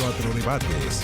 24 Debates.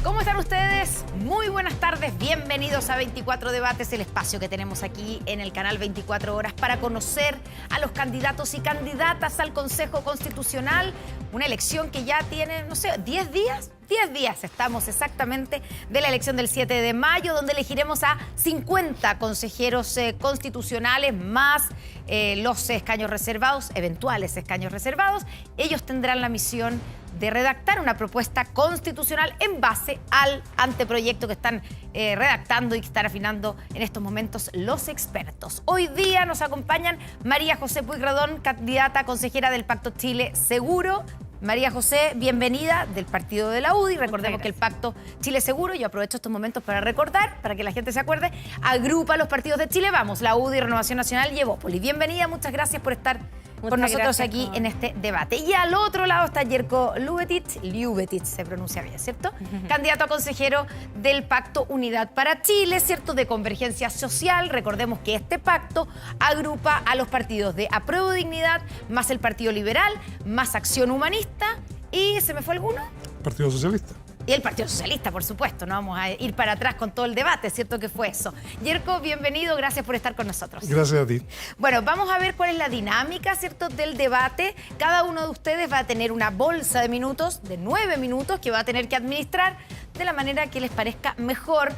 ¿Cómo están ustedes? Muy buenas tardes, bienvenidos a 24 Debates, el espacio que tenemos aquí en el canal 24 Horas para conocer a los candidatos y candidatas al Consejo Constitucional. Una elección que ya tiene, no sé, 10 días. 10 días estamos exactamente de la elección del 7 de mayo, donde elegiremos a 50 consejeros constitucionales más los escaños reservados, eventuales escaños reservados. Ellos tendrán la misión de redactar una propuesta constitucional en base al anteproyecto que están redactando y que están afinando en estos momentos los expertos. Hoy día nos acompañan María José Puigredón, candidata consejera del Pacto Chile Seguro. María José, bienvenida del partido de la UDI. Recordemos que el Pacto Chile Seguro, yo aprovecho estos momentos para recordar, para que la gente se acuerde, agrupa a los partidos de Chile Vamos, la UDI, Renovación Nacional y Evópolis. Bienvenida, muchas gracias por estar con nosotros aquí en este debate. Y al otro lado está Jerko Ljubetich, se pronuncia bien, ¿cierto? Candidato a consejero del Pacto Unidad para Chile, ¿cierto? De Convergencia Social. Recordemos que este pacto agrupa a los partidos de Apruebo Dignidad, más el Partido Liberal, más Acción Humanista y ¿se me fue alguno? Partido Socialista. Y el Partido Socialista, por supuesto, no vamos a ir para atrás con todo el debate, ¿cierto que fue eso? Jerko, bienvenido, gracias por estar con nosotros. Gracias a ti. Bueno, vamos a ver cuál es la dinámica, ¿cierto?, del debate. Cada uno de ustedes va a tener una bolsa de minutos, de 9 minutos, que va a tener que administrar de la manera que les parezca mejor.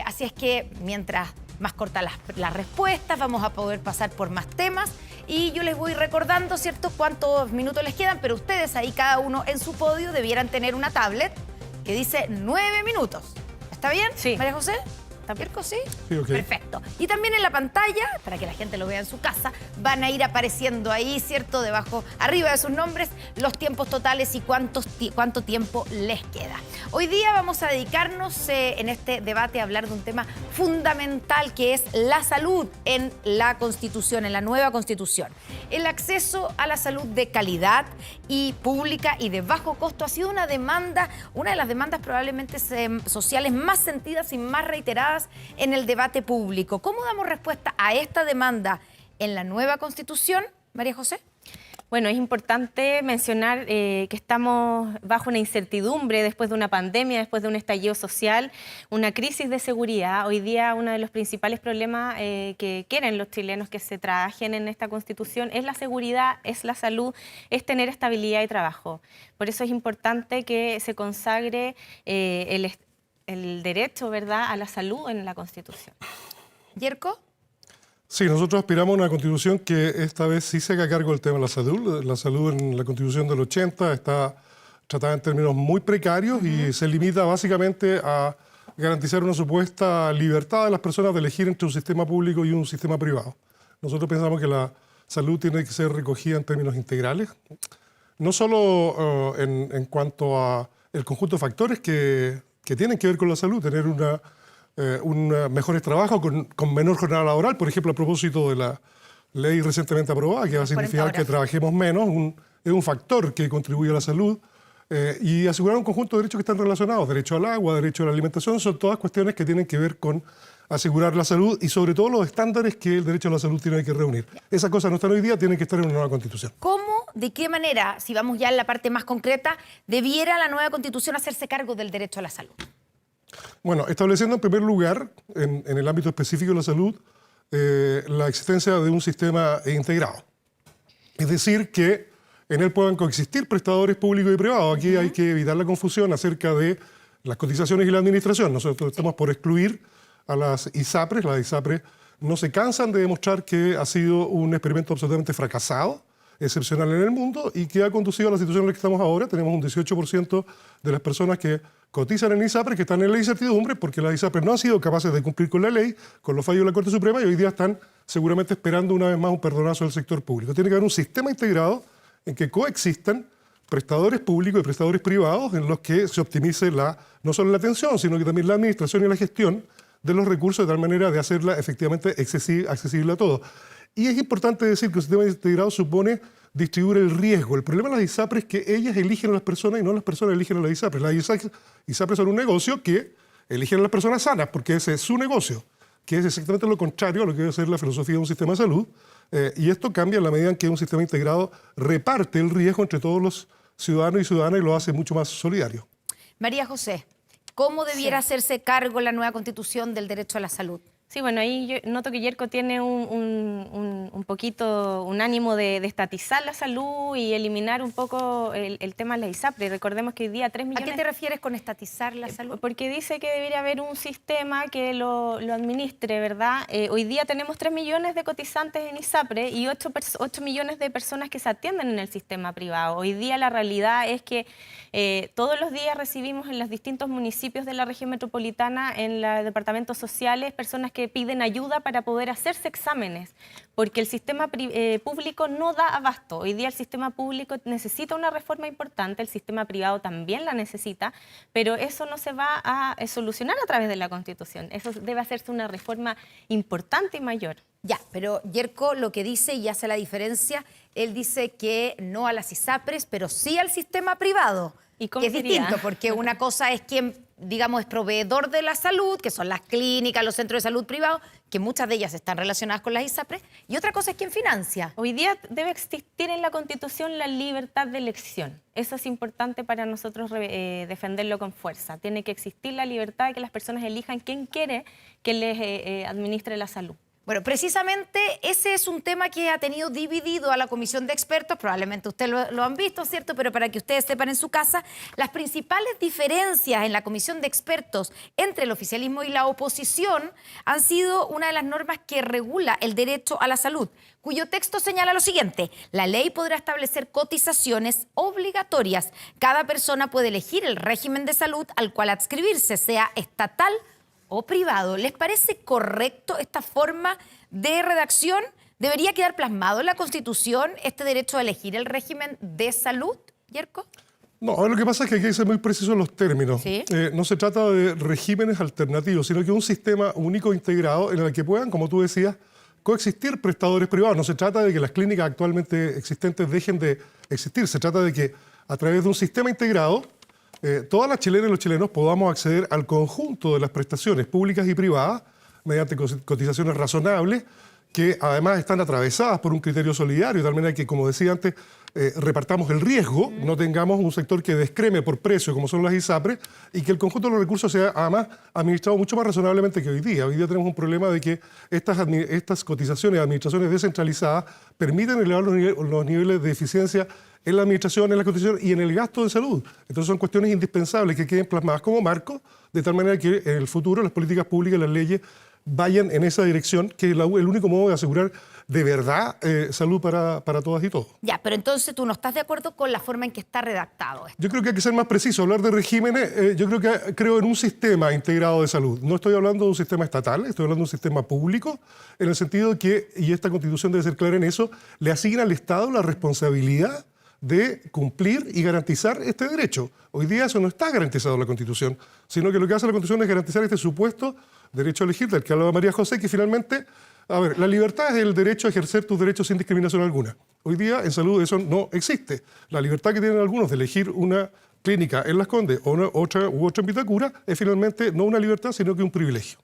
Así es que mientras más cortas las respuestas, vamos a poder pasar por más temas. Y yo les voy recordando, ¿cierto?, cuántos minutos les quedan, pero ustedes ahí, cada uno en su podio, debieran tener una tablet que dice 9 minutos. ¿Está bien? Sí. María José, ¿Jerko, sí? Sí, ok. Perfecto. Y también en la pantalla, para que la gente lo vea en su casa, van a ir apareciendo ahí, ¿cierto?, debajo, arriba de sus nombres, los tiempos totales y cuánto tiempo les queda. Hoy día vamos a dedicarnos en este debate a hablar de un tema fundamental que es la salud en la Constitución, en la nueva Constitución. El acceso a la salud de calidad y pública y de bajo costo ha sido una de las demandas probablemente sociales más sentidas y más reiteradas en el debate público. ¿Cómo damos respuesta a esta demanda en la nueva Constitución, María José? Bueno, es importante mencionar que estamos bajo una incertidumbre después de una pandemia, después de un estallido social, una crisis de seguridad. Hoy día uno de los principales problemas que quieren los chilenos que se trabajen en esta Constitución es la seguridad, es la salud, es tener estabilidad y trabajo. Por eso es importante que se consagre el derecho, ¿verdad?, a la salud en la Constitución. ¿Jerko? Sí, nosotros aspiramos a una Constitución que esta vez sí se haga cargo del tema de la salud. La salud en la Constitución del 80 está tratada en términos muy precarios y se limita básicamente a garantizar una supuesta libertad de las personas de elegir entre un sistema público y un sistema privado. Nosotros pensamos que la salud tiene que ser recogida en términos integrales, no solo en cuanto a el conjunto de factores que tienen que ver con la salud, tener mejores trabajos con menor jornada laboral, por ejemplo, a propósito de la ley recientemente aprobada, que va a significar que trabajemos menos, es un factor que contribuye a la salud, y asegurar un conjunto de derechos que están relacionados, derecho al agua, derecho a la alimentación, son todas cuestiones que tienen que ver con asegurar la salud y sobre todo los estándares que el derecho a la salud tiene que reunir. Esas cosas no están hoy día, tienen que estar en una nueva Constitución. ¿Cómo, de qué manera, si vamos ya en la parte más concreta, debiera la nueva Constitución hacerse cargo del derecho a la salud? Bueno, estableciendo en primer lugar, en el ámbito específico de la salud, la existencia de un sistema integrado. Es decir, que en él puedan coexistir prestadores públicos y privados. Aquí hay que evitar la confusión acerca de las cotizaciones y la administración. Nosotros estamos por excluir a las ISAPRES. Las ISAPRES no se cansan de demostrar que ha sido un experimento absolutamente fracasado, excepcional en el mundo y que ha conducido a la situación en la que estamos ahora. Tenemos un 18% de las personas que cotizan en ISAPRES que están en la incertidumbre porque las ISAPRES no han sido capaces de cumplir con la ley, con los fallos de la Corte Suprema y hoy día están seguramente esperando una vez más un perdonazo del sector público. Tiene que haber un sistema integrado en que coexistan prestadores públicos y prestadores privados en los que se optimice no solo la atención, sino que también la administración y la gestión de los recursos de tal manera de hacerla efectivamente accesible a todos. Y es importante decir que el sistema integrado supone distribuir el riesgo. El problema de las ISAPRES es que ellas eligen a las personas y no las personas eligen a las ISAPRES. Las ISAPRES son un negocio que eligen a las personas sanas porque ese es su negocio, que es exactamente lo contrario a lo que debe ser la filosofía de un sistema de salud, Y esto cambia en la medida en que un sistema integrado reparte el riesgo entre todos los ciudadanos y ciudadanas y lo hace mucho más solidario. María José, ¿cómo debiera hacerse cargo la nueva Constitución del derecho a la salud? Sí, bueno, ahí yo noto que Yerko tiene un poquito, un ánimo de estatizar la salud y eliminar un poco el tema de la ISAPRE. Recordemos que hoy día 3 millones... ¿A qué te refieres con estatizar la salud? Porque dice que debería haber un sistema que lo administre, ¿verdad? Hoy día tenemos 3 millones de cotizantes en ISAPRE y 8 millones de personas que se atienden en el sistema privado. Hoy día la realidad es que todos los días recibimos en los distintos municipios de la región metropolitana, en los departamentos sociales, personas que piden ayuda para poder hacerse exámenes, porque el sistema público no da abasto. Hoy día el sistema público necesita una reforma importante, el sistema privado también la necesita, pero eso no se va a solucionar a través de la Constitución. Eso debe hacerse una reforma importante y mayor. Ya, pero Yerko lo que dice y hace la diferencia, él dice que no a las ISAPRES, pero sí al sistema privado. ¿Y cómo que es sería? distinto, porque una cosa es quien, digamos, es proveedor de la salud, que son las clínicas, los centros de salud privados, que muchas de ellas están relacionadas con las ISAPRES, y otra cosa es quien financia. Hoy día debe existir en la Constitución la libertad de elección. Eso es importante para nosotros defenderlo con fuerza. Tiene que existir la libertad de que las personas elijan quién quiere que les administre la salud. Bueno, precisamente ese es un tema que ha tenido dividido a la comisión de expertos, probablemente ustedes lo han visto, ¿cierto? Pero para que ustedes sepan en su casa, las principales diferencias en la comisión de expertos entre el oficialismo y la oposición han sido una de las normas que regula el derecho a la salud, cuyo texto señala lo siguiente: la ley podrá establecer cotizaciones obligatorias. Cada persona puede elegir el régimen de salud al cual adscribirse, sea estatal o privado. ¿Les parece correcto esta forma de redacción? ¿Debería quedar plasmado en la Constitución este derecho a elegir el régimen de salud, Yerko? No, lo que pasa es que hay que ser muy precisos en los términos. ¿Sí? No se trata de regímenes alternativos, sino que un sistema único integrado en el que puedan, como tú decías, coexistir prestadores privados. No se trata de que las clínicas actualmente existentes dejen de existir. Se trata de que a través de un sistema integrado todas las chilenas y los chilenos podamos acceder al conjunto de las prestaciones públicas y privadas mediante cotizaciones razonables que además están atravesadas por un criterio solidario, de tal manera que, como decía antes, repartamos el riesgo, no tengamos un sector que descreme por precio, como son las ISAPRES, y que el conjunto de los recursos sea además administrado mucho más razonablemente que hoy día. Hoy día tenemos un problema de que estas cotizaciones, administraciones descentralizadas, permiten elevar los niveles de eficiencia en la administración, en la constitución y en el gasto de salud. Entonces son cuestiones indispensables que queden plasmadas como marco, de tal manera que en el futuro las políticas públicas, las leyes, vayan en esa dirección, que es el único modo de asegurar de verdad salud para todas y todos. Ya, pero entonces tú no estás de acuerdo con la forma en que está redactado esto. Yo creo que hay que ser más preciso. Hablar de regímenes, yo creo en un sistema integrado de salud. No estoy hablando de un sistema estatal, estoy hablando de un sistema público, en el sentido de que, y esta Constitución debe ser clara en eso, le asigna al Estado la responsabilidad de cumplir y garantizar este derecho. Hoy día eso no está garantizado en la Constitución, sino que lo que hace la Constitución es garantizar este supuesto derecho a elegir, del que hablaba María José, que finalmente, a ver, la libertad es el derecho a ejercer tus derechos sin discriminación alguna. Hoy día en salud eso no existe. La libertad que tienen algunos de elegir una clínica en Las Condes o otra en Vitacura es finalmente no una libertad, sino que un privilegio.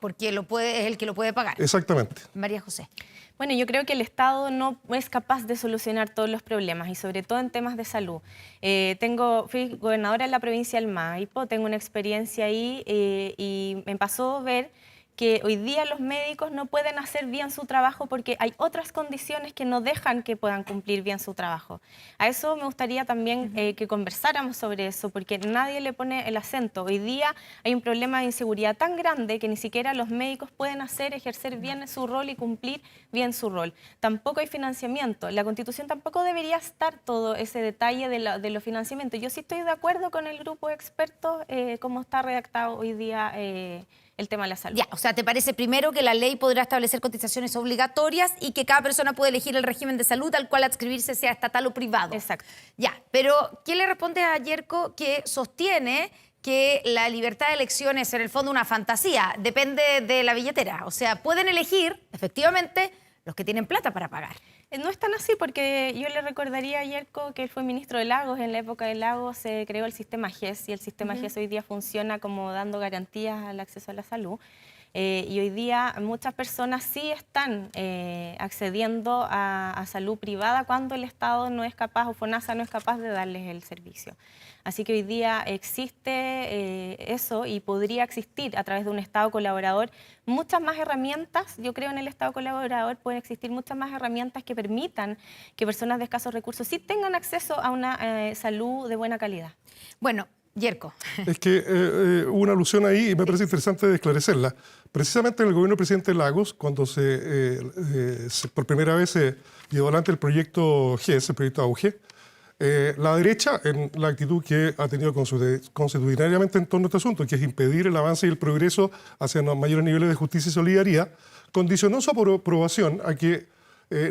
Porque es el que lo puede pagar. Exactamente. María José. Bueno, yo creo que el Estado no es capaz de solucionar todos los problemas y sobre todo en temas de salud. Fui gobernadora en la provincia del Maipo, tengo una experiencia ahí y me pasó a ver que hoy día los médicos no pueden hacer bien su trabajo porque hay otras condiciones que no dejan que puedan cumplir bien su trabajo. A eso me gustaría también que conversáramos sobre eso, porque nadie le pone el acento. Hoy día hay un problema de inseguridad tan grande que ni siquiera los médicos pueden ejercer bien su rol y cumplir bien su rol. Tampoco hay financiamiento. En la Constitución tampoco debería estar todo ese detalle de los financiamientos. Yo sí estoy de acuerdo con el grupo de expertos como está redactado hoy día el tema de la salud. Ya, o sea, ¿te parece primero que la ley podrá establecer cotizaciones obligatorias y que cada persona puede elegir el régimen de salud al cual adscribirse, sea estatal o privado? Exacto. Ya, pero ¿qué le responde a Yerko, que sostiene que la libertad de elección es en el fondo una fantasía? Depende de la billetera. O sea, pueden elegir, efectivamente, los que tienen plata para pagar. No es tan así, porque yo le recordaría a Yerko que él fue ministro de Lagos. En la época de Lagos se creó el sistema GES y el sistema GES hoy día funciona como dando garantías al acceso a la salud. Y hoy día muchas personas sí están accediendo a salud privada cuando el Estado no es capaz o FONASA no es capaz de darles el servicio. Así que hoy día existe eso y podría existir a través de un Estado colaborador muchas más herramientas. Yo creo en el Estado colaborador pueden existir muchas más herramientas que permitan que personas de escasos recursos sí tengan acceso a una salud de buena calidad. Bueno, Yerko. Es que hubo una alusión ahí y me parece interesante de esclarecerla. Precisamente en el gobierno del presidente Lagos, cuando por primera vez se llevó adelante el proyecto GES, el proyecto AUGE, la derecha, en la actitud que ha tenido consuetudinariamente en torno a este asunto, que es impedir el avance y el progreso hacia mayores niveles de justicia y solidaridad, condicionó su aprobación a que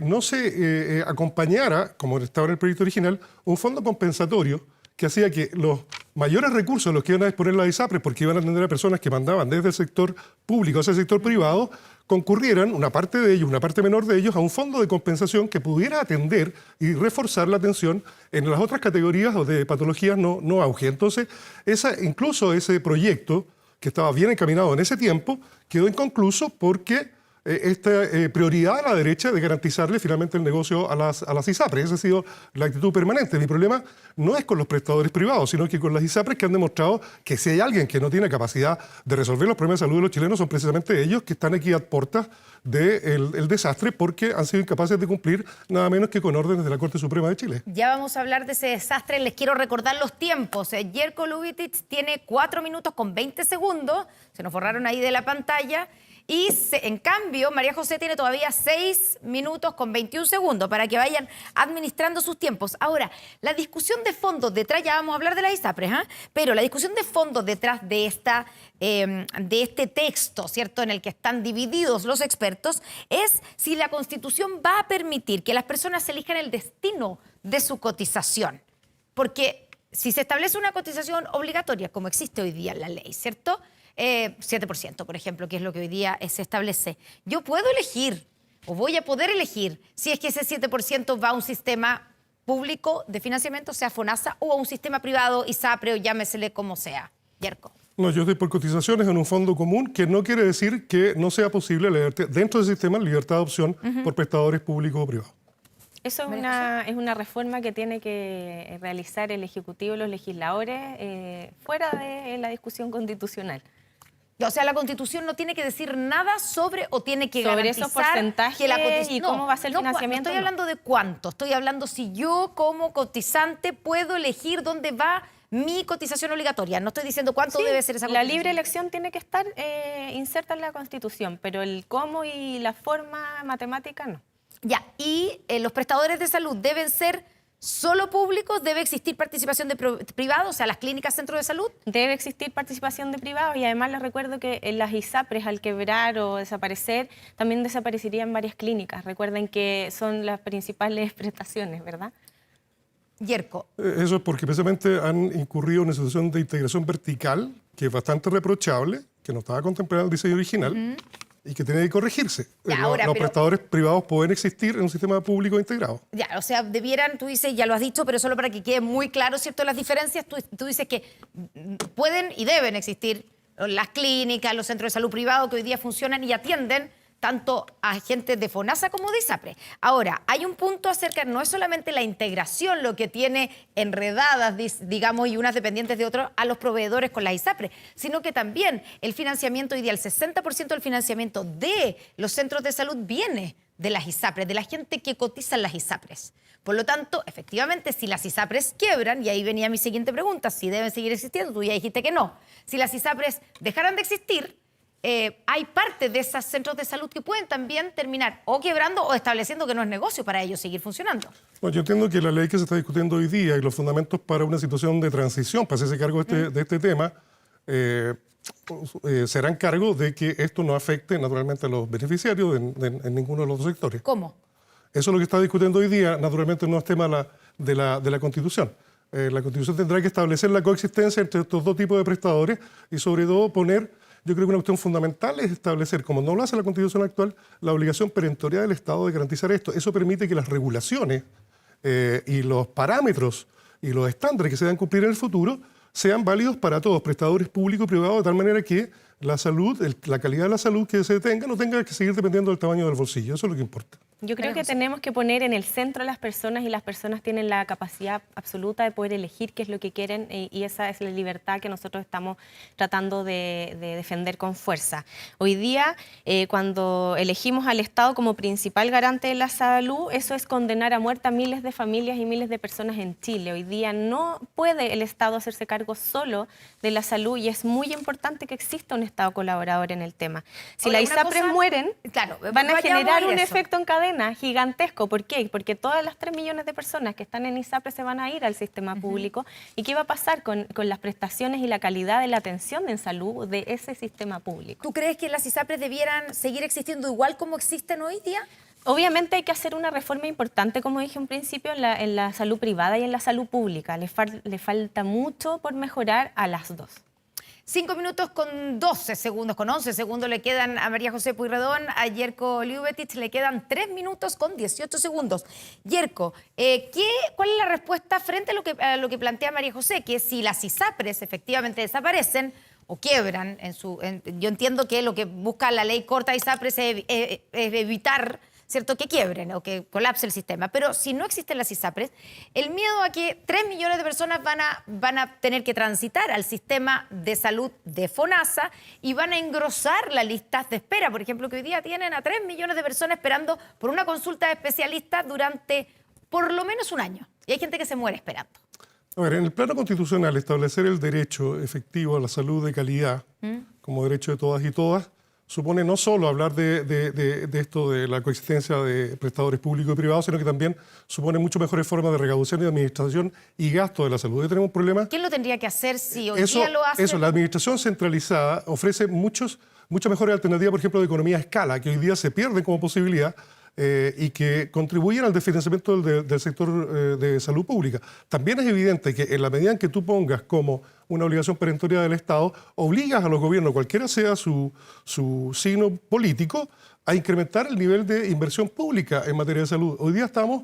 no se acompañara, como estaba en el proyecto original, un fondo compensatorio que hacía que los mayores recursos los que iban a disponer las ISAPRES, porque iban a atender a personas que mandaban desde el sector público hacia el sector privado, concurrieran, una parte de ellos, una parte menor de ellos, a un fondo de compensación que pudiera atender y reforzar la atención en las otras categorías o de patologías no auge. Entonces, incluso ese proyecto, que estaba bien encaminado en ese tiempo, quedó inconcluso porque esta prioridad de la derecha de garantizarle finalmente el negocio a las ISAPRES. Esa ha sido la actitud permanente. Mi problema no es con los prestadores privados, sino que con las ISAPRES, que han demostrado que si hay alguien que no tiene capacidad de resolver los problemas de salud de los chilenos, son precisamente ellos que están aquí a puertas del desastre porque han sido incapaces de cumplir nada menos que con órdenes de la Corte Suprema de Chile. Ya vamos a hablar de ese desastre. Les quiero recordar los tiempos. Yerko Lubititz tiene 4 minutos con 20 segundos. Se nos borraron ahí de la pantalla. Y en cambio, María José tiene todavía 6 minutos con 21 segundos para que vayan administrando sus tiempos. Ahora, la discusión de fondo detrás, ya vamos a hablar de la ISAPRES, pero la discusión de fondo detrás de este texto, ¿cierto?, en el que están divididos los expertos, es si la Constitución va a permitir que las personas elijan el destino de su cotización. Porque si se establece una cotización obligatoria, como existe hoy día en la ley, ¿cierto?, 7%, por ejemplo, que es lo que hoy día se establece. Yo puedo elegir, o voy a poder elegir, si es que ese 7% va a un sistema público de financiamiento, sea FONASA, o a un sistema privado, ISAPRE, o llámesele como sea. Yerko. No, yo estoy por cotizaciones en un fondo común, que no quiere decir que no sea posible dentro del sistema libertad de opción por prestadores públicos o privados. Eso es una reforma que tiene que realizar el Ejecutivo y los legisladores fuera de la discusión constitucional. O sea, la Constitución no tiene que decir nada sobre o tiene que sobre garantizar esos porcentajes que la y cómo va a ser el financiamiento. No estoy hablando de cuánto, estoy hablando si yo como cotizante puedo elegir dónde va mi cotización obligatoria. No estoy diciendo cuánto debe ser esa cotización. La libre elección tiene que estar inserta en la Constitución, pero el cómo y la forma matemática no. Ya, y los prestadores de salud deben ser solo públicos, debe existir participación de privados, o sea, las clínicas, centros de salud. Debe existir participación de privados y además les recuerdo que las ISAPRES al quebrar o desaparecer también desaparecerían varias clínicas. Recuerden que son las principales prestaciones, ¿verdad? Yerko. Eso es porque precisamente han incurrido en una situación de integración vertical que es bastante reprochable, que no estaba contemplada en el diseño original y que tiene que corregirse. Ya, los prestadores privados pueden existir en un sistema público integrado. Ya, o sea, debieran, tú dices, ya lo has dicho, pero solo para que quede muy claro, ¿cierto?, las diferencias, tú dices que pueden y deben existir las clínicas, los centros de salud privados que hoy día funcionan y atienden tanto a gente de FONASA como de ISAPRE. Ahora, hay un punto acerca, no es solamente la integración lo que tiene enredadas, digamos, y unas dependientes de otras a los proveedores con la ISAPRE, sino que también el financiamiento hoy día, el 60% del financiamiento de los centros de salud viene de las ISAPRES, de la gente que cotiza en las ISAPRES. Por lo tanto, efectivamente, si las ISAPRES quiebran, y ahí venía mi siguiente pregunta, si deben seguir existiendo, tú ya dijiste que no. Si las ISAPRES dejaran de existir, hay parte de esos centros de salud que pueden también terminar o quebrando o estableciendo que no es negocio para ellos seguir funcionando. Bueno, yo entiendo que la ley que se está discutiendo hoy día y los fundamentos para una situación de transición, para hacerse cargo de este tema, serán cargo de que esto no afecte naturalmente a los beneficiarios en ninguno de los dos sectores. ¿Cómo? Eso es lo que está discutiendo hoy día, naturalmente no es tema de la Constitución. La Constitución tendrá que establecer la coexistencia entre estos dos tipos de prestadores y sobre todo poner, yo creo que una cuestión fundamental es establecer, como no lo hace la Constitución actual, la obligación perentoria del Estado de garantizar esto. Eso permite que las regulaciones y los parámetros y los estándares que se deben cumplir en el futuro sean válidos para todos, prestadores públicos y privados, de tal manera que la salud, la calidad de la salud que se tenga, no tenga que seguir dependiendo del tamaño del bolsillo. Eso es lo que importa. Yo creo que tenemos que poner en el centro a las personas y las personas tienen la capacidad absoluta de poder elegir qué es lo que quieren y esa es la libertad que nosotros estamos tratando de defender con fuerza. Hoy día, cuando elegimos al Estado como principal garante de la salud, eso es condenar a muerte a miles de familias y miles de personas en Chile. Hoy día no puede el Estado hacerse cargo solo de la salud y es muy importante que exista un Estado colaborador en el tema. Si las ISAPRES mueren, claro, van a generar un eso. efecto en cadena gigantesco. ¿Por qué? Porque todas las 3 millones de personas que están en ISAPRES se van a ir al sistema público. ¿Y qué va a pasar con las prestaciones y la calidad de la atención en salud de ese sistema público? ¿Tú crees que las ISAPRES debieran seguir existiendo igual como existen hoy día? Obviamente hay que hacer una reforma importante, como dije en principio, en la salud privada y en la salud pública. Le falta mucho por mejorar a las dos. 5 minutos con 12 segundos, con 11 segundos le quedan a María José Pueyrredón, a Yerko Liubetich le quedan 3 minutos con 18 segundos. Yerko, ¿cuál es la respuesta frente a lo que plantea María José? Que si las ISAPRES efectivamente desaparecen o quiebran, yo entiendo que lo que busca la ley corta de ISAPRES es evitar, ¿cierto?, que quiebren o que colapse el sistema. Pero si no existen las ISAPRES, el miedo a que 3 millones de personas van a tener que transitar al sistema de salud de FONASA y van a engrosar las listas de espera. Por ejemplo, que hoy día tienen a 3 millones de personas esperando por una consulta de especialista durante por lo menos un año. Y hay gente que se muere esperando. A ver, en el plano constitucional, establecer el derecho efectivo a la salud de calidad como derecho de todas y todas supone no solo hablar de esto de la coexistencia de prestadores públicos y privados, sino que también supone mucho mejores formas de recaudación y de administración y gasto de la salud. Hoy tenemos un problema. ¿Quién lo tendría que hacer si hoy día lo hace? Eso, la administración centralizada ofrece muchas mejores alternativas, por ejemplo, de economía a escala, que hoy día se pierden como posibilidad y que contribuyen al desfinanciamiento del sector de salud pública. También es evidente que en la medida en que tú pongas como una obligación perentoria del Estado, obligas a los gobiernos, cualquiera sea su signo político, a incrementar el nivel de inversión pública en materia de salud. Hoy día estamos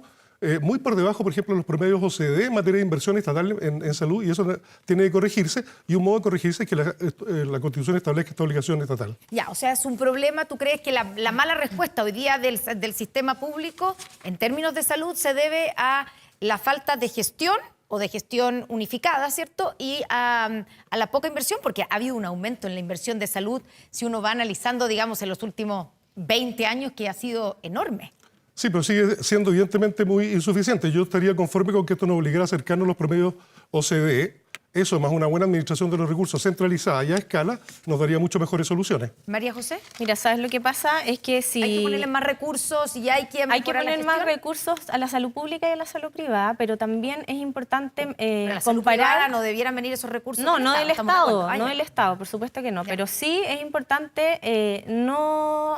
muy por debajo, por ejemplo, de los promedios OCDE en materia de inversión estatal en salud, y eso tiene que corregirse, y un modo de corregirse es que la Constitución establezca esta obligación estatal. Ya, o sea, es un problema. ¿Tú crees que la mala respuesta hoy día del sistema público en términos de salud se debe a la falta de gestión o de gestión unificada, ¿cierto? Y a la poca inversión, porque ha habido un aumento en la inversión de salud, si uno va analizando, digamos, en los últimos 20 años, que ha sido enorme. Sí, pero sigue siendo evidentemente muy insuficiente. Yo estaría conforme con que esto nos obligara a acercarnos a los promedios OCDE. Eso, más una buena administración de los recursos centralizada y a escala, nos daría mucho mejores soluciones. María José. Mira, ¿sabes lo que pasa? Es que si... Hay que ponerle más recursos y hay que poner más recursos a la salud pública y a la salud privada, pero también es importante la salud privada no debieran venir esos recursos. No, no del Estado, no del Estado, por supuesto que no. Ya. Pero sí es importante,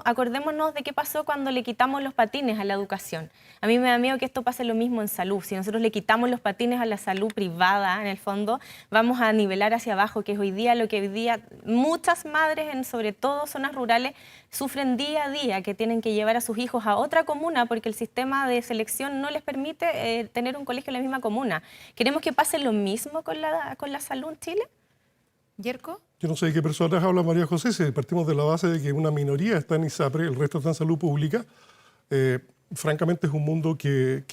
acordémonos de qué pasó cuando le quitamos los patines a la educación. A mí me da miedo que esto pase lo mismo en salud. Si nosotros le quitamos los patines a la salud privada, en el fondo, vamos a nivelar hacia abajo, que es hoy día lo que hoy día muchas madres, en sobre todo zonas rurales, sufren día a día, que tienen que llevar a sus hijos a otra comuna porque el sistema de selección no les permite tener un colegio en la misma comuna. ¿Queremos que pase lo mismo con la salud en Chile? ¿Yerko? Yo no sé de qué personas habla María José, si partimos de la base de que una minoría está en ISAPRE, el resto está en salud pública. Francamente es un mundo que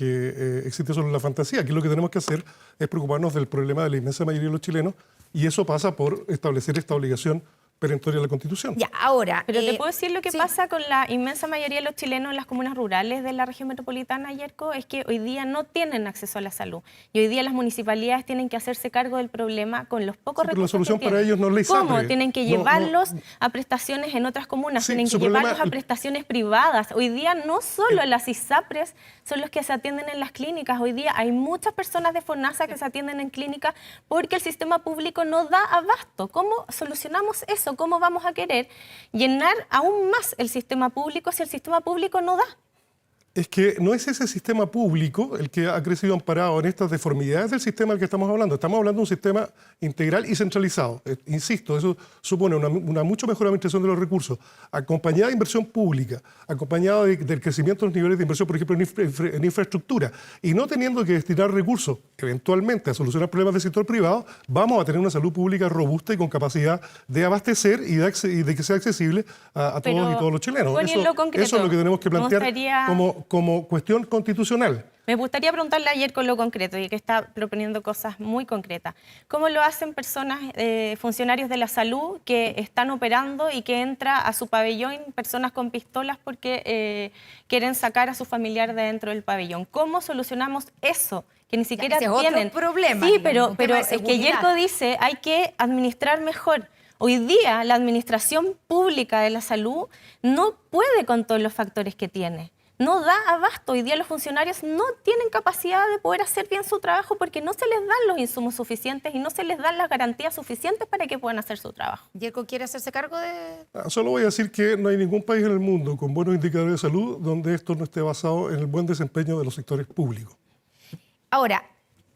existe solo en la fantasía. Aquí lo que tenemos que hacer es preocuparnos del problema de la inmensa mayoría de los chilenos, y eso pasa por establecer esta obligación perentoria de la Constitución. Ya, ahora... Pero te puedo decir lo que pasa con la inmensa mayoría de los chilenos en las comunas rurales de la región metropolitana, Yerko, es que hoy día no tienen acceso a la salud. Y hoy día las municipalidades tienen que hacerse cargo del problema con los pocos recursos. Pero la solución para ellos no es la ISAPRE. ¿Cómo? Tienen que llevarlos a prestaciones en otras comunas, tienen que llevarlos a prestaciones privadas. Hoy día no solo las ISAPRES son los que se atienden en las clínicas. Hoy día hay muchas personas de FONASA que se atienden en clínicas porque el sistema público no da abasto. ¿Cómo solucionamos eso? ¿Cómo vamos a querer llenar aún más el sistema público si el sistema público no da? es que no es ese sistema público el que ha crecido amparado en estas deformidades del sistema del que estamos hablando. Estamos hablando de un sistema integral y centralizado. Insisto, eso supone una mucho mejor administración de los recursos, acompañada de inversión pública, acompañada del crecimiento de los niveles de inversión, por ejemplo, en infraestructura, y no teniendo que destinar recursos eventualmente a solucionar problemas del sector privado, vamos a tener una salud pública robusta y con capacidad de abastecer y de que sea accesible a todos y todos los chilenos. Eso es lo que tenemos que plantear como cuestión constitucional. Me gustaría preguntarle ayer con lo concreto, y que está proponiendo cosas muy concretas. ¿Cómo lo hacen personas, funcionarios de la salud que están operando y que entra a su pabellón personas con pistolas porque quieren sacar a su familiar de dentro del pabellón? ¿Cómo solucionamos eso? Que ni siquiera tienen. Otro problema. Sí, pero es que Yerko dice hay que administrar mejor. Hoy día la administración pública de la salud no puede con todos los factores que tiene. No da abasto. Hoy día los funcionarios no tienen capacidad de poder hacer bien su trabajo porque no se les dan los insumos suficientes y no se les dan las garantías suficientes para que puedan hacer su trabajo. ¿Yerko quiere hacerse cargo de...? Solo voy a decir que no hay ningún país en el mundo con buenos indicadores de salud donde esto no esté basado en el buen desempeño de los sectores públicos. Ahora,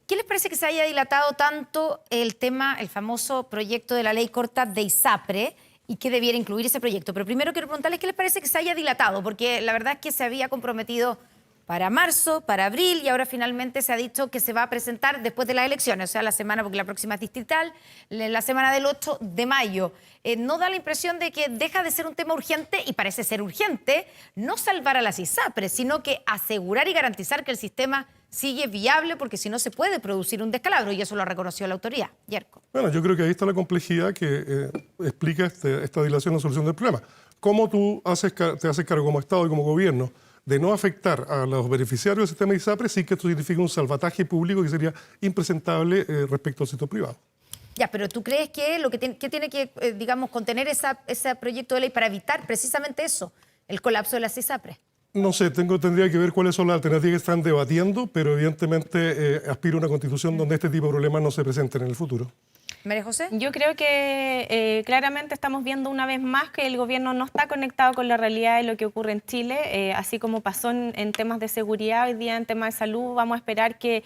¿qué les parece que se haya dilatado tanto el tema, el famoso proyecto de la ley corta de ISAPRE, y qué debiera incluir ese proyecto? Pero primero quiero preguntarles qué les parece que se haya dilatado, porque la verdad es que se había comprometido para marzo, para abril, y ahora finalmente se ha dicho que se va a presentar después de las elecciones, o sea, la semana, porque la próxima es distrital, la semana del 8 de mayo. ¿No da la impresión de que deja de ser un tema urgente, y parece ser urgente, no salvar a las ISAPRES, sino que asegurar y garantizar que el sistema sigue viable, porque si no se puede producir un descalabro, y eso lo ha reconocido la autoridad? Yerko. Bueno, yo creo que ahí está la complejidad que explica esta dilación en la solución del problema. ¿Cómo tú te haces cargo como Estado y como gobierno de no afectar a los beneficiarios del sistema de ISAPRE sin que esto signifique un salvataje público que sería impresentable respecto al sector privado? Ya, pero ¿tú crees que lo que tiene que, digamos, contener ese proyecto de ley para evitar precisamente eso, el colapso de las ISAPRES? No sé, tendría que ver cuáles son las alternativas que están debatiendo, pero evidentemente aspiro a una constitución donde este tipo de problemas no se presenten en el futuro. María José. Yo creo que claramente estamos viendo una vez más que el gobierno no está conectado con la realidad de lo que ocurre en Chile, así como pasó en temas de seguridad, hoy día en temas de salud vamos a esperar que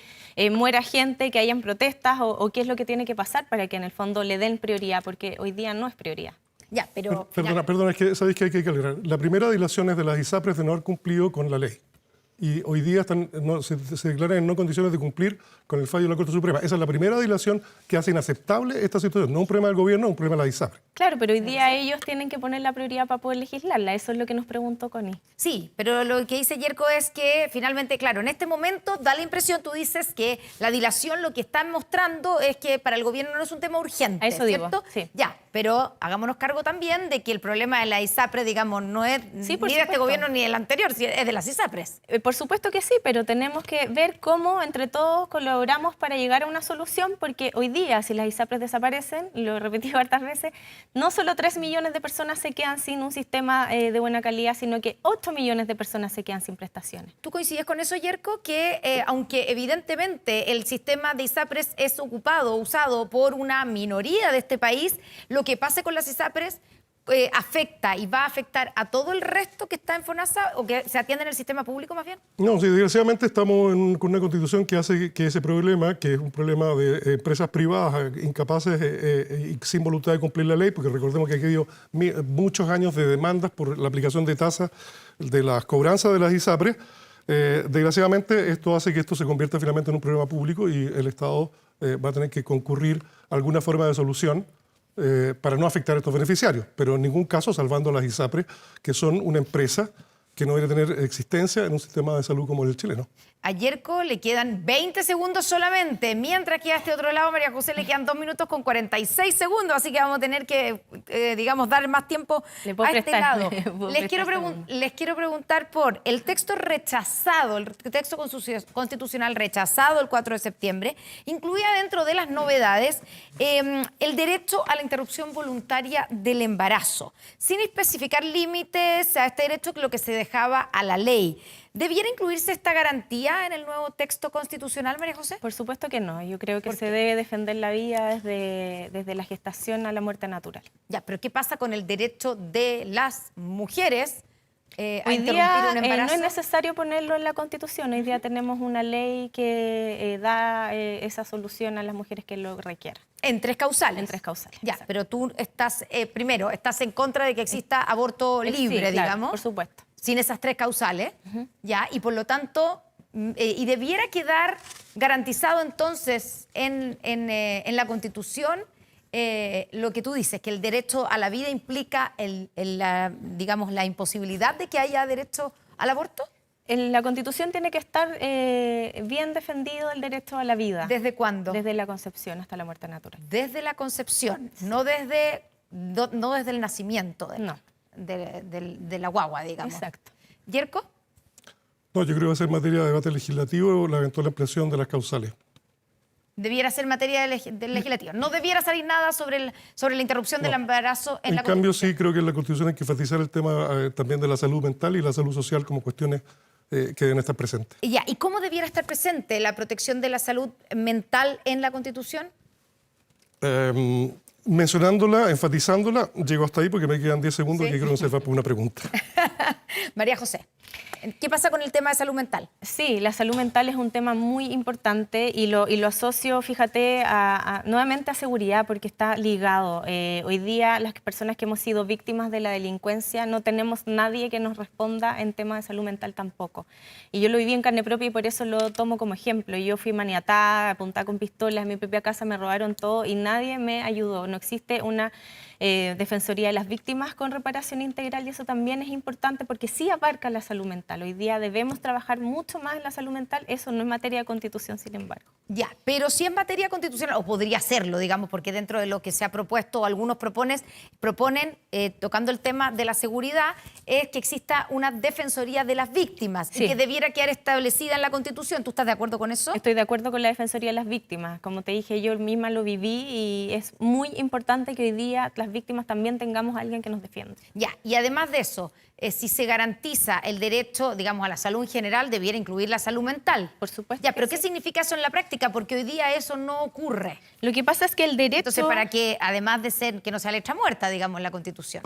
muera gente, que hayan protestas o qué es lo que tiene que pasar para que en el fondo le den prioridad, porque hoy día no es prioridad. Ya, pero... Perdona, es que sabéis que hay que aclarar. La primera dilación es de las ISAPRES de no haber cumplido con la ley. Y hoy día se declaran en no condiciones de cumplir con el fallo de la Corte Suprema. Esa es la primera dilación que hace inaceptable esta situación. No un problema del gobierno, un problema de la ISAPRE. Claro, pero hoy día ellos tienen que poner la prioridad para poder legislarla. Eso es lo que nos preguntó Connie. Sí, pero lo que dice Yerko es que finalmente, claro, en este momento da la impresión, tú dices que la dilación lo que están mostrando es que para el gobierno no es un tema urgente, a eso ¿cierto? digo, sí. Ya, pero hagámonos cargo también de que el problema de la ISAPRE, digamos, no es ni de este gobierno ni del anterior, es de las ISAPRES. Por supuesto que sí, pero tenemos que ver cómo entre todos colaboramos para llegar a una solución, porque hoy día, si las ISAPRES desaparecen, lo he repetido hartas veces, no solo 3 millones de personas se quedan sin un sistema de buena calidad, sino que 8 millones de personas se quedan sin prestaciones. ¿Tú coincides con eso, Yerko? Que aunque evidentemente el sistema de ISAPRES es usado por una minoría de este país, lo que pase con las ISAPRES afecta y va a afectar a todo el resto que está en FONASA o que se atiende en el sistema público más bien? No, sí, desgraciadamente estamos con una constitución que hace que ese problema, que es un problema de empresas privadas incapaces y sin voluntad de cumplir la ley, porque recordemos que ha habido muchos años de demandas por la aplicación de tasas de las cobranzas de las ISAPRES. Desgraciadamente esto hace que esto se convierta finalmente en un problema público y el Estado va a tener que concurrir a alguna forma de solución para no afectar a estos beneficiarios, pero en ningún caso salvando a las ISAPRES, que son una empresa que no debería tener existencia en un sistema de salud como el chileno. A Yerko le quedan 20 segundos solamente, mientras que a este otro lado, María José, le quedan 2 minutos con 46 segundos, así que vamos a tener que, digamos, dar más tiempo a este lado. Les quiero preguntar por el texto rechazado, el texto constitucional rechazado el 4 de septiembre, incluía dentro de las novedades el derecho a la interrupción voluntaria del embarazo, sin especificar límites a este derecho, que lo que se dejaba a la ley. ¿Debiera incluirse esta garantía en el nuevo texto constitucional, María José? Por supuesto que no. Yo creo que se debe defender la vida desde la gestación a la muerte natural. Ya, pero ¿qué pasa con el derecho de las mujeres Hoy interrumpir día un embarazo? no es necesario ponerlo en la Constitución. Hoy día tenemos una ley que da esa solución a las mujeres que lo requieran. En 3 causales. En 3 causales. Ya, exacto. pero tú estás, primero, estás en contra de que exista aborto Sí, libre, claro, digamos, por supuesto. sin esas 3 causales, ya, y por lo tanto, y debiera quedar garantizado entonces en la Constitución lo que tú dices, que el derecho a la vida implica digamos, la imposibilidad de que haya derecho al aborto. En la Constitución tiene que estar bien defendido el derecho a la vida. ¿Desde cuándo? Desde la concepción hasta la muerte natural. Desde la concepción, no desde el nacimiento No. de la guagua, digamos. Exacto. ¿Yerko? No, yo creo que va a ser materia de debate legislativo la eventual ampliación de las causales. Debiera ser materia del legislativo. No debiera salir nada sobre la interrupción del embarazo en la cambio, Constitución. sí, creo que en la Constitución hay que enfatizar el tema también de la salud mental y la salud social como cuestiones que deben estar presentes. Ya, ¿y cómo debiera estar presente la protección de la salud mental en la Constitución? Mencionándola, enfatizándola, llego hasta ahí porque me quedan 10 segundos Sí. y creo que se va por una pregunta. María José, ¿qué pasa con el tema de salud mental? Sí, la salud mental es un tema muy importante y lo asocio, fíjate, nuevamente a seguridad porque está ligado. Hoy día las personas que hemos sido víctimas de la delincuencia no tenemos nadie que nos responda en temas de salud mental tampoco. Y yo lo viví en carne propia y por eso lo tomo como ejemplo. Yo fui maniatada, apuntada con pistolas, en mi propia casa me robaron todo y nadie me ayudó. No existe una Defensoría de las Víctimas con reparación integral y eso también es importante porque sí abarca la salud mental. Hoy día debemos trabajar mucho más en la salud mental, eso no es materia de Constitución, sin embargo. Ya, pero sí en materia constitucional, o podría serlo, digamos, porque dentro de lo que se ha propuesto, algunos proponen, tocando el tema de la seguridad, es que exista una defensoría de las víctimas Sí. y que debiera quedar establecida en la Constitución. ¿Tú estás de acuerdo con eso? Estoy de acuerdo con la Defensoría de las Víctimas. Como te dije, yo misma lo viví y es muy importante que hoy día las víctimas también tengamos a alguien que nos defienda. Ya, y además de eso, si se garantiza el derecho, digamos, a la salud en general, debiera incluir la salud mental. Por supuesto. Ya, pero que ¿qué sí. significa eso en la práctica? Porque hoy día eso no ocurre. Lo que pasa es que el derecho... Entonces, para que, además de ser que no sea letra muerta, digamos, en la Constitución.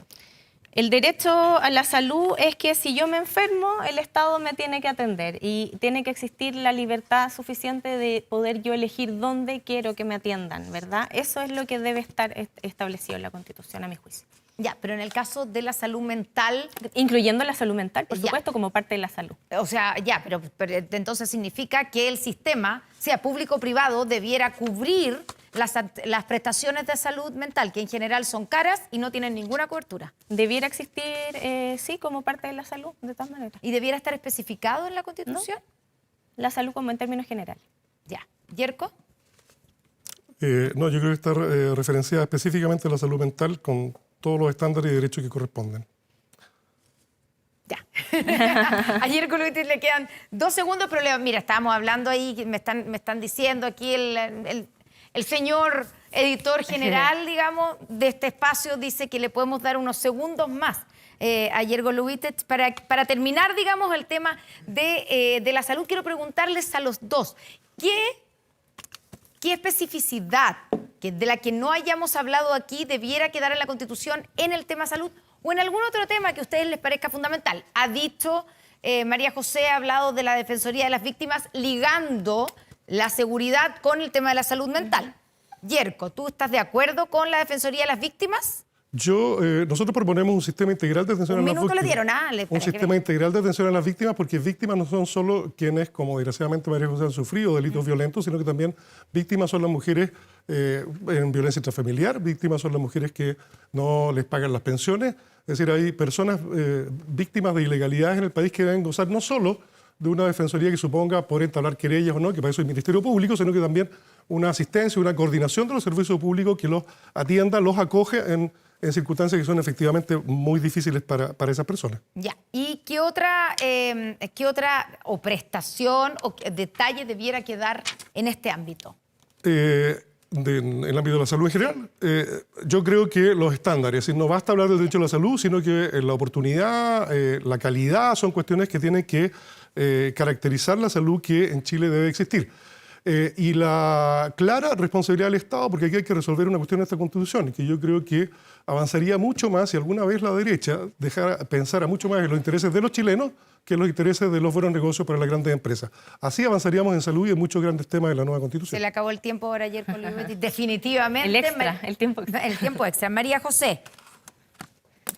El derecho a la salud es que si yo me enfermo, el Estado me tiene que atender y tiene que existir la libertad suficiente de poder yo elegir dónde quiero que me atiendan, ¿verdad? Eso es lo que debe estar establecido en la Constitución, a mi juicio. Ya, pero en el caso de la salud mental, Incluyendo la salud mental, por Ya. supuesto, como parte de la salud. o sea, ya, pero entonces significa que el sistema, sea público o privado, debiera cubrir las prestaciones de salud mental, que en general son caras y no tienen ninguna cobertura. Debiera existir, sí, como parte de la salud, de todas maneras. ¿Y debiera estar especificado en la Constitución? La salud como en términos generales. Ya. ¿Yerko? No, yo creo que está referenciada específicamente a la salud mental con todos los estándares y derechos que corresponden. Ya. Ayer con Luis le quedan 2 segundos, pero mira, estábamos hablando ahí, me están diciendo aquí el señor editor general, digamos, de este espacio, dice que le podemos dar unos segundos más a Yergo Lubitech. Para terminar, digamos, el tema de la salud, quiero preguntarles a los dos, ¿qué especificidad de la que no hayamos hablado aquí debiera quedar en la Constitución en el tema salud o en algún otro tema que a ustedes les parezca fundamental? Ha dicho, María José ha hablado de la Defensoría de las Víctimas ligando la seguridad con el tema de la salud mental. Yerko, ¿tú estás de acuerdo con la Defensoría de las Víctimas? Nosotros proponemos un sistema integral de atención a Un las minuto víctimas. le dieron, Un sistema integral de atención a las víctimas, porque víctimas no son solo quienes, como desgraciadamente María José, han sufrido delitos violentos, sino que también víctimas son las mujeres en violencia intrafamiliar, víctimas son las mujeres que no les pagan las pensiones. Es decir, hay personas víctimas de ilegalidades en el país que deben gozar no solo de una defensoría que suponga poder entablar querellas o no, que para eso es el Ministerio Público, sino que también una asistencia, una coordinación de los servicios públicos que los atienda, los acoge en circunstancias que son efectivamente muy difíciles para esas personas. Ya. ¿Y qué otra o prestación o detalle debiera quedar en este ámbito? En el ámbito de la salud en general, yo creo que los estándares, es decir, no basta hablar del derecho a la salud, sino que la oportunidad, la calidad son cuestiones que tienen que caracterizar la salud que en Chile debe existir. Y la clara responsabilidad del Estado, porque aquí hay que resolver una cuestión de esta Constitución, y que yo creo que avanzaría mucho más si alguna vez la derecha pensara mucho más en los intereses de los chilenos que en los intereses de los buenos negocios para las grandes empresas. Así avanzaríamos en salud y en muchos grandes temas de la nueva Constitución. Se le acabó el tiempo ahora ayer con Luis. Definitivamente. El tiempo extra. El tiempo extra. María José,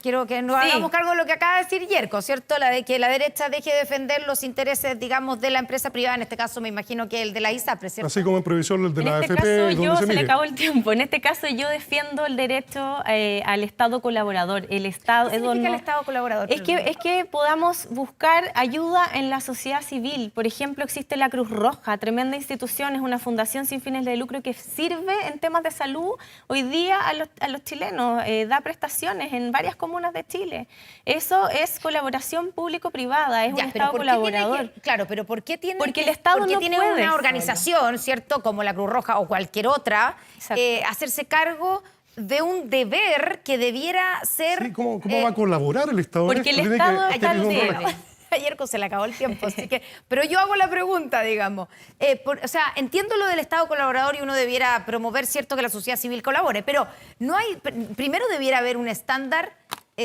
quiero que nos hagamos cargo de lo que acaba de decir Yerko, ¿cierto? La de que la derecha deje de defender los intereses, digamos, de la empresa privada, en este caso me imagino que el de la ISAPRE, ¿cierto? Así como en previsión el de la AFP. Se le acabó el tiempo. En este caso yo defiendo el derecho al Estado colaborador. El Estado, ¿Qué significa el Estado colaborador? Es que podamos buscar ayuda en la sociedad civil. Por ejemplo, existe la Cruz Roja, tremenda institución, es una fundación sin fines de lucro que sirve en temas de salud hoy día a los chilenos, da prestaciones en varias comunas de Chile. Eso es colaboración público-privada, es un Estado colaborador. Claro, pero ¿por qué tiene Porque el Estado no tiene puede una organización, ¿cierto?, como la Cruz Roja o cualquier otra, hacerse cargo de un deber que debiera ser... Sí, ¿cómo va a colaborar el Estado? Porque el Estado Ayer se le acabó el tiempo, así que... Pero yo hago la pregunta, digamos. O sea, entiendo lo del Estado colaborador y uno debiera promover, ¿cierto?, que la sociedad civil colabore, pero no hay... Primero debiera haber un estándar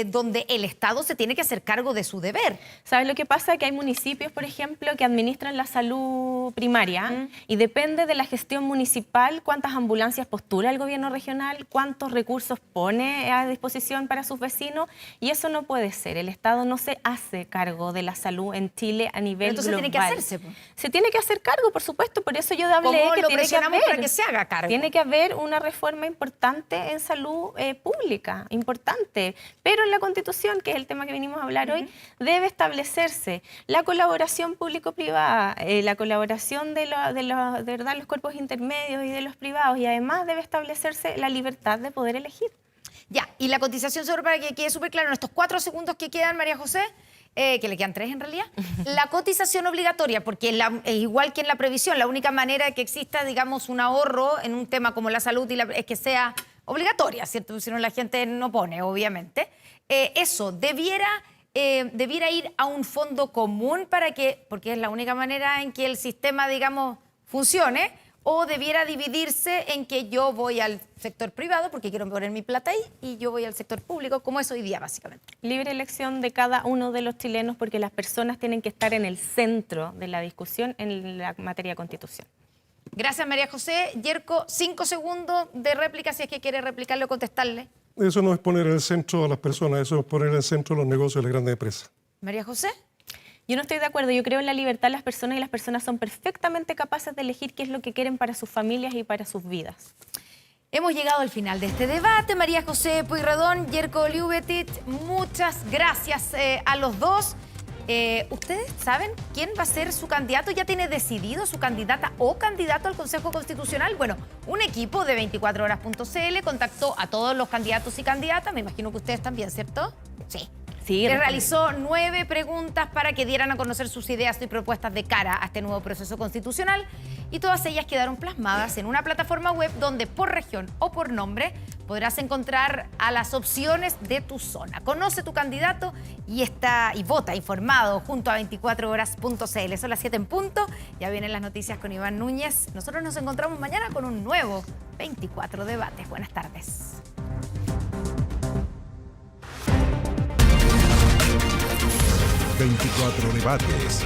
donde el Estado se tiene que hacer cargo de su deber. ¿Sabes lo que pasa? Que hay municipios, por ejemplo, que administran la salud primaria y depende de la gestión municipal cuántas ambulancias postula el gobierno regional, cuántos recursos pone a disposición para sus vecinos, y eso no puede ser. El Estado no se hace cargo de la salud en Chile a nivel global. Entonces tiene que hacerse. Se tiene que hacer cargo, por supuesto, por eso yo hablé que tiene que haber, para que se haga cargo. Tiene que haber una reforma importante en salud pública, importante, pero en la Constitución, que es el tema que venimos a hablar hoy, debe establecerse la colaboración público-privada, la colaboración de verdad, los cuerpos intermedios y de los privados, y además debe establecerse la libertad de poder elegir. Ya, y la cotización sobre, para que quede súper claro, en estos 4 segundos que quedan, María José, que le quedan 3 en realidad, la cotización obligatoria, porque igual que en la previsión, la única manera de que exista, digamos, un ahorro en un tema como la salud es que sea obligatoria, ¿cierto? Si no, la gente no pone, obviamente. Eso debiera ir a un fondo común porque es la única manera en que el sistema, digamos, funcione, o debiera dividirse en que yo voy al sector privado porque quiero poner mi plata ahí y yo voy al sector público, como es hoy día, básicamente. Libre elección de cada uno de los chilenos, porque las personas tienen que estar en el centro de la discusión en la materia de Constitución. Gracias, María José. Yerko, 5 segundos de réplica, si es que quiere replicarle o contestarle. Eso no es poner en el centro a las personas, eso es poner en el centro los negocios de las grandes empresas. María José. Yo no estoy de acuerdo. Yo creo en la libertad de las personas, y las personas son perfectamente capaces de elegir qué es lo que quieren para sus familias y para sus vidas. Hemos llegado al final de este debate. María José Pueyrredón, Yerko Liubetit, muchas gracias a los dos. ¿Ustedes saben quién va a ser su candidato? ¿Ya tiene decidido su candidata o candidato al Consejo Constitucional? Bueno, un equipo de 24horas.cl contactó a todos los candidatos y candidatas. Me imagino que ustedes también, ¿cierto? Sí. Le realizó 9 preguntas para que dieran a conocer sus ideas y propuestas de cara a este nuevo proceso constitucional, y todas ellas quedaron plasmadas en una plataforma web donde por región o por nombre podrás encontrar a las opciones de tu zona. Conoce tu candidato y vota informado junto a 24horas.cl. Son las 7 en punto. Ya vienen las noticias con Iván Núñez. Nosotros nos encontramos mañana con un nuevo 24 debates. Buenas tardes. 24 debates.